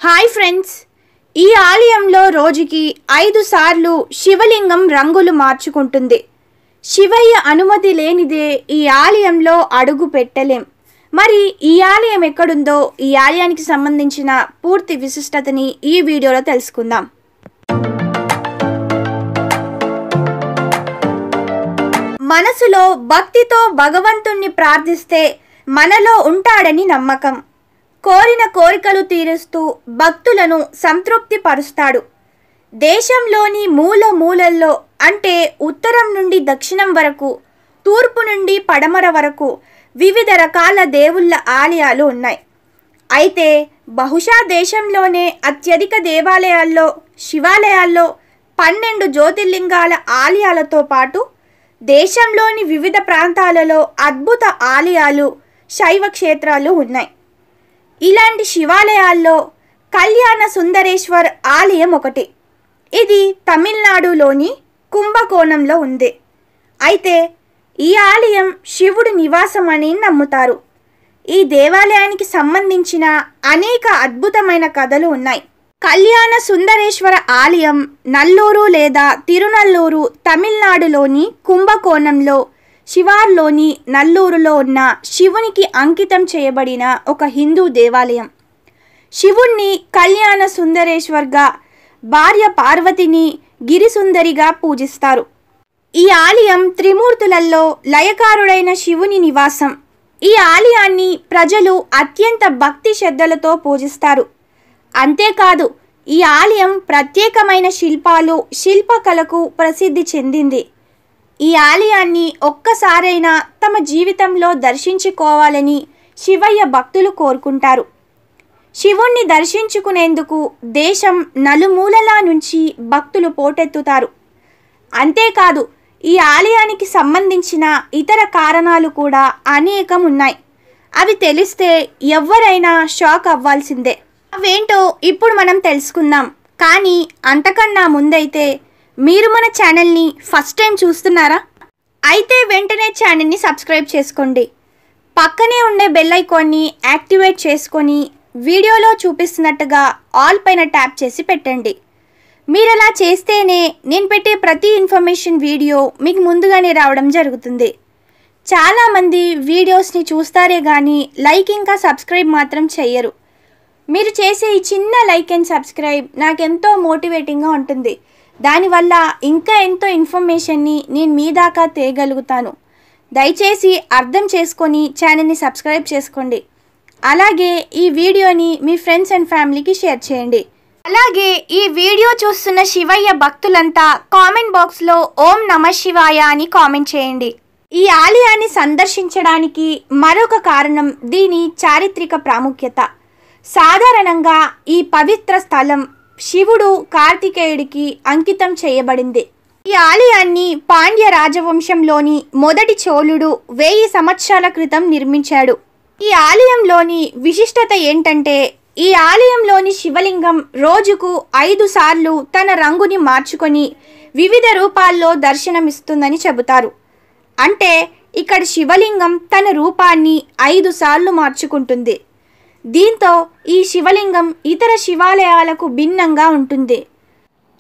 Hi friends, ఈ ఆలయంలో రోజుకి 5 సార్లు శివలింగం రంగులు మార్చుకుంటుంది. శివయ్య అనుమతి లేనిదే ఈ ఆలయంలో అడుగు పెట్టలేం. మరి ఈ ఆలయం ఎక్కడుందో, ఈ ఆలయానికి సంబంధించిన పూర్తి విశిష్టతని ఈ వీడియోలో తెలుసుకుందాం. మనసులో భక్తితో భగవంతుణ్ణి ప్రార్థిస్తే మనలో ఉంటాడని నమ్మకం. కోరిన కోరికలు తీరుస్తూ భక్తులను సంతృప్తి పరుస్తాడు. దేశంలోని మూల మూలల్లో అంటే ఉత్తరం నుండి దక్షిణం వరకు, తూర్పు నుండి పడమర వరకు వివిధ రకాల దేవుళ్ళ ఆలయాలు ఉన్నాయి. అయితే బహుశా దేశంలోనే అత్యధిక దేవాలయాల్లో, శివాలయాల్లో 12 జ్యోతిర్లింగాల ఆలయాలతో పాటు దేశంలోని వివిధ ప్రాంతాలలో అద్భుత ఆలయాలు, శైవ క్షేత్రాలు ఉన్నాయి. ఇలాంటి శివాలయాల్లో కళ్యాణ సుందరేశ్వర్ ఆలయం ఒకటి. ఇది తమిళనాడులోని కుంభకోణంలో ఉంది. అయితే ఈ ఆలయం శివుడి నివాసం అని నమ్ముతారు. ఈ దేవాలయానికి సంబంధించిన అనేక అద్భుతమైన కథలు ఉన్నాయి. కళ్యాణ సుందరేశ్వర ఆలయం నల్లూరు లేదా తిరునల్లూరు, తమిళనాడులోని కుంభకోణంలో శివార్లోని నల్లూరులో ఉన్న శివునికి అంకితం చేయబడిన ఒక హిందూ దేవాలయం. శివుణ్ణి కళ్యాణ సుందరేశ్వర్గా, భార్య పార్వతిని గిరిసుందరిగా పూజిస్తారు. ఈ ఆలయం త్రిమూర్తులలో లయకారుడైన శివుని నివాసం. ఈ ఆలయాన్ని ప్రజలు అత్యంత భక్తి శ్రద్ధలతో పూజిస్తారు. అంతేకాదు, ఈ ఆలయం ప్రత్యేకమైన శిల్పాలు, శిల్పకళకు ప్రసిద్ధి చెందింది. ఈ ఆలయాన్ని ఒక్కసారైనా తమ జీవితంలో దర్శించుకోవాలని శివయ్య భక్తులు కోరుకుంటారు. శివుణ్ణి దర్శించుకునేందుకు దేశం నలుమూలలా నుంచి భక్తులు పోటెత్తుతారు. అంతేకాదు, ఈ ఆలయానికి సంబంధించిన ఇతర కారణాలు కూడా అనేకం ఉన్నాయి. అవి తెలిస్తే ఎవరైనా షాక్ అవ్వాల్సిందే. అవేంటో ఇప్పుడు మనం తెలుసుకుందాం. కానీ అంతకన్నా ముందైతే మీరు మన ఛానల్ని ఫస్ట్ టైం చూస్తున్నారా? అయితే వెంటనే ఛానల్ని సబ్స్క్రైబ్ చేసుకోండి. పక్కనే ఉండే బెల్ ఐకాన్ని యాక్టివేట్ చేసుకొని వీడియోలో చూపిస్తున్నట్టుగా ఆల్ పైన ట్యాప్ చేసి పెట్టండి. మీరు అలా చేస్తేనే నేను పెట్టే ప్రతి ఇన్ఫర్మేషన్ వీడియో మీకు ముందుగానే రావడం జరుగుతుంది. చాలామంది వీడియోస్ని చూస్తారే కానీ లైక్ ఇంకా సబ్స్క్రైబ్ మాత్రం చెయ్యరు. మీరు చేసే ఈ చిన్న లైక్ అండ్ సబ్స్క్రైబ్ నాకెంతో మోటివేటింగ్గా ఉంటుంది. దానివల్ల ఇంకా ఎంతో ఇన్ఫర్మేషన్ని నేను మీ దాకా తేగలుగుతాను. దయచేసి అర్థం చేసుకొని ఛానల్ని సబ్స్క్రైబ్ చేసుకోండి. అలాగే ఈ వీడియోని మీ ఫ్రెండ్స్ అండ్ ఫ్యామిలీకి షేర్ చేయండి. అలాగే ఈ వీడియో చూస్తున్న శివయ్య భక్తులంతా కామెంట్ బాక్స్లో ఓం నమః శివాయ అని కామెంట్ చేయండి. ఈ ఆలయాన్ని సందర్శించడానికి మరొక కారణం దీని చారిత్రక ప్రాముఖ్యత. సాధారణంగా ఈ పవిత్ర స్థలం శివుడు కార్తికేయుడికి అంకితం చేయబడింది. ఈ ఆలయాన్ని పాండ్య రాజవంశంలోని మొదటి చోళుడు 1000 సంవత్సరాల క్రితం నిర్మించాడు. ఈ ఆలయంలోని విశిష్టత ఏంటంటే, ఈ ఆలయంలోని శివలింగం రోజుకు 5 సార్లు తన రంగుని మార్చుకొని వివిధ రూపాల్లో దర్శనమిస్తుందని చెబుతారు. అంటే ఇక్కడ శివలింగం తన రూపాన్ని 5 సార్లు మార్చుకుంటుంది. దీంతో ఈ శివలింగం ఇతర శివాలయాలకు భిన్నంగా ఉంటుంది.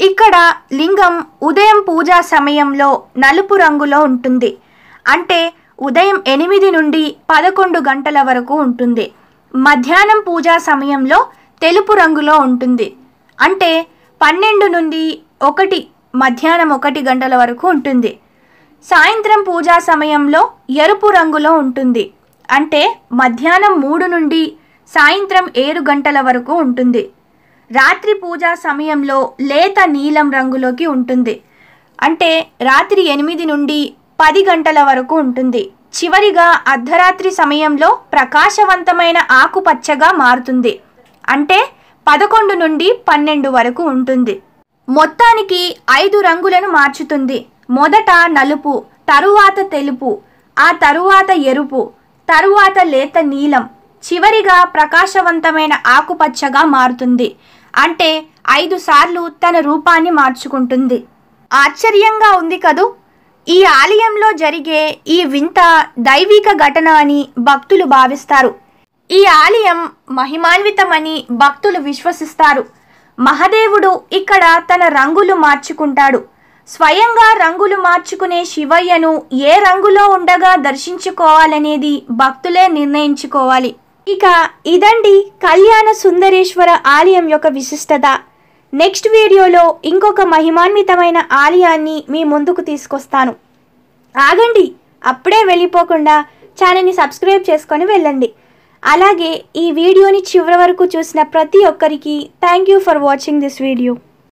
ఇక్కడ లింగం ఉదయం పూజా సమయంలో నలుపు రంగులో ఉంటుంది. అంటే ఉదయం 8 నుండి 11 గంటల వరకు ఉంటుంది. మధ్యాహ్నం పూజా సమయంలో తెలుపు రంగులో ఉంటుంది. అంటే 12 నుండి 1 మధ్యాహ్నం 1 గంటల వరకు ఉంటుంది. సాయంత్రం పూజా సమయంలో ఎరుపు రంగులో ఉంటుంది. అంటే మధ్యాహ్నం 3 నుండి సాయంత్రం 7 గంటల వరకు ఉంటుంది. రాత్రి పూజా సమయంలో లేత నీలం రంగులోకి ఉంటుంది. అంటే రాత్రి 8 నుండి 10 గంటల వరకు ఉంటుంది. చివరిగా అర్ధరాత్రి సమయంలో ప్రకాశవంతమైన ఆకుపచ్చగా మారుతుంది. అంటే 11 నుండి 12 వరకు ఉంటుంది. మొత్తానికి 5 రంగులను మార్చుతుంది. మొదట నలుపు, తరువాత తెలుపు, ఆ తరువాత ఎరుపు, తరువాత లేత నీలం, చివరిగా ప్రకాశవంతమైన ఆకుపచ్చగా మారుతుంది. అంటే 5 సార్లు తన రూపాన్ని మార్చుకుంటుంది. ఆశ్చర్యంగా ఉంది కదూ? ఈ ఆలయంలో జరిగే ఈ వింత దైవిక ఘటన అని భక్తులు భావిస్తారు. ఈ ఆలయం మహిమాన్వితమని భక్తులు విశ్వసిస్తారు. మహాదేవుడు ఇక్కడ తన రంగులు మార్చుకుంటాడు. స్వయంగా రంగులు మార్చుకునే శివయ్యను ఏ రంగులో ఉండగా దర్శించుకోవాలనేది భక్తులే నిర్ణయించుకోవాలి. ఇక ఇదండి కళ్యాణ సుందరేశ్వర ఆలయం యొక్క విశిష్టత. నెక్స్ట్ వీడియోలో ఇంకొక మహిమాన్వితమైన ఆలయాన్ని మీ ముందుకు తీసుకొస్తాను. ఆగండి, అప్పుడే వెళ్ళిపోకుండా ఛానల్ని సబ్స్క్రైబ్ చేసుకొని వెళ్ళండి. అలాగే ఈ వీడియోని చివరి వరకు చూసిన ప్రతి ఒక్కరికి thank you for watching this video.